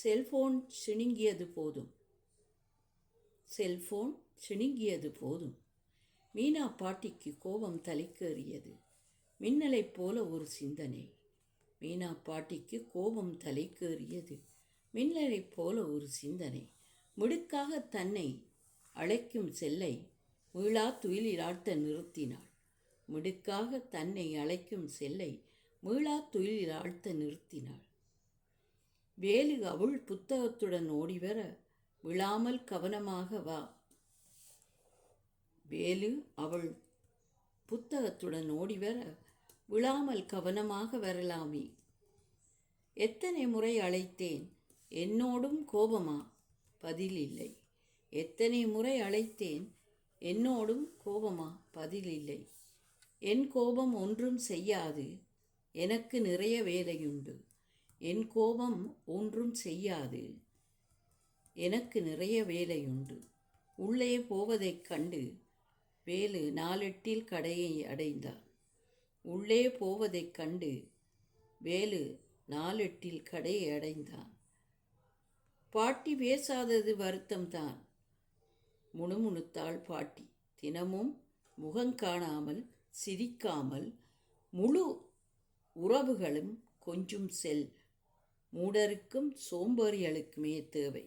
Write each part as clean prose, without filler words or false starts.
Cellphone சிணுங்கியது போதும். Cellphone சிணுங்கியது போதும். மீனா பாட்டிக்கு கோபம் தலைக்கேறியது. மின்னலைப் போல ஒரு சிந்தனை. மீனா பாட்டிக்கு கோபம் தலைக்கேறியது. மின்னலைப் போல ஒரு சிந்தனை. மிடுக்காக தன்னை அழைக்கும் செல்லை மீளா துயிலில் ஆழ்த்த நிறுத்தினாள். மிடுக்காக தன்னை அழைக்கும் செல்லை மீளா துயிலில் ஆழ்த்த நிறுத்தினாள். வேலு அவள் புத்தகத்துடன் ஓடிவர, விழாமல் கவனமாக வா. வேலு அவள் புத்தகத்துடன் ஓடிவர, விழாமல் கவனமாக வரலாமே. எத்தனை முறை அழைத்தேன், என்னோடும் கோபமா? பதில் இல்லை. எத்தனை முறை அழைத்தேன், என்னோடும் கோபமா? பதில் இல்லை. என் கோபம் ஒன்றும் செய்யாது, எனக்கு நிறைய வேலையுண்டு. என் கோபம் ஒன்றும் செய்யாது, எனக்கு நிறைய வேலையுண்டு. உள்ளே போவதைக் கண்டு வேலு நாலெட்டில் கடையை அடைந்தான். உள்ளே போவதைக் கண்டு வேலு நாலெட்டில் கடையை அடைந்தான். பாட்டி பேசாதது வருத்தம்தான், முணுமுணுத்தாள் பாட்டி. தினமும் முகங்காணாமல் சிரிக்காமல் முழு உறவுகளும் கொஞ்சம் செல் மூடருக்கும் சோம்பேறிகளுக்குமே தேவை.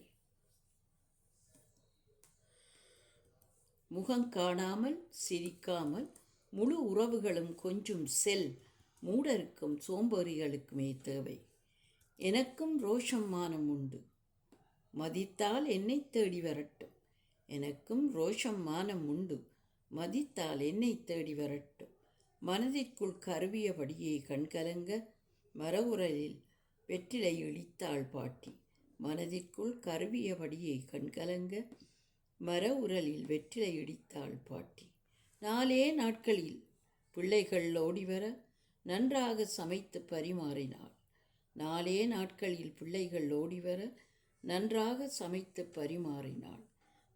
முகங்காணாமல் சிரிக்காமல் முழு உறவுகளும் கொஞ்சம் செல் மூடருக்கும் சோம்பேறிகளுக்குமே தேவை. எனக்கும் ரோஷம் மானம் உண்டு, மதித்தால் என்னை தேடி வரட்டும். எனக்கும் ரோஷம் மானம் உண்டு, மதித்தால் என்னை தேடி வரட்டும். மனதிற்குள் கருவியபடியே கண்கலங்க மரவுரலில் வெற்றிலை இழித்தாள் பாட்டி. மனதிற்குள் கருவியபடியே கண்கலங்க மரவுரலில் வெற்றிலை இடித்தாள் பாட்டி. 4 நாட்களில் பிள்ளைகள் ஓடிவர நன்றாக சமைத்து பரிமாறினாள். 4 நாட்களில் பிள்ளைகள் ஓடிவர நன்றாக சமைத்து பரிமாறினாள்.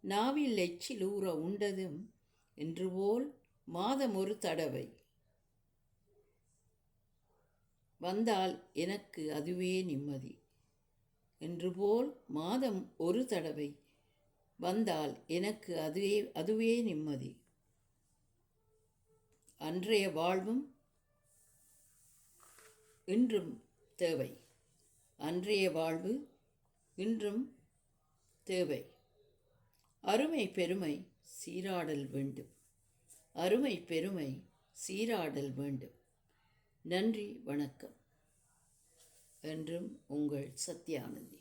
நாவில் எச்சில் ஊற உண்டதும் என்று போல் மாதம் ஒரு தடவை வந்தால் எனக்கு அதுவே நிம்மதி. என்று போல் மாதம் ஒரு தடவை வந்தால் எனக்கு அதுவே நிம்மதி. அன்றைய வாழ்வும் இன்றும் தேவை. அன்றைய வாழ்வு இன்றும் தேவை. அருமை பெருமை சீராடல் வேண்டும். அருமை பெருமை சீராடல் வேண்டும். நன்றி, வணக்கம். என்றும் உங்கள் சத்யானந்தி.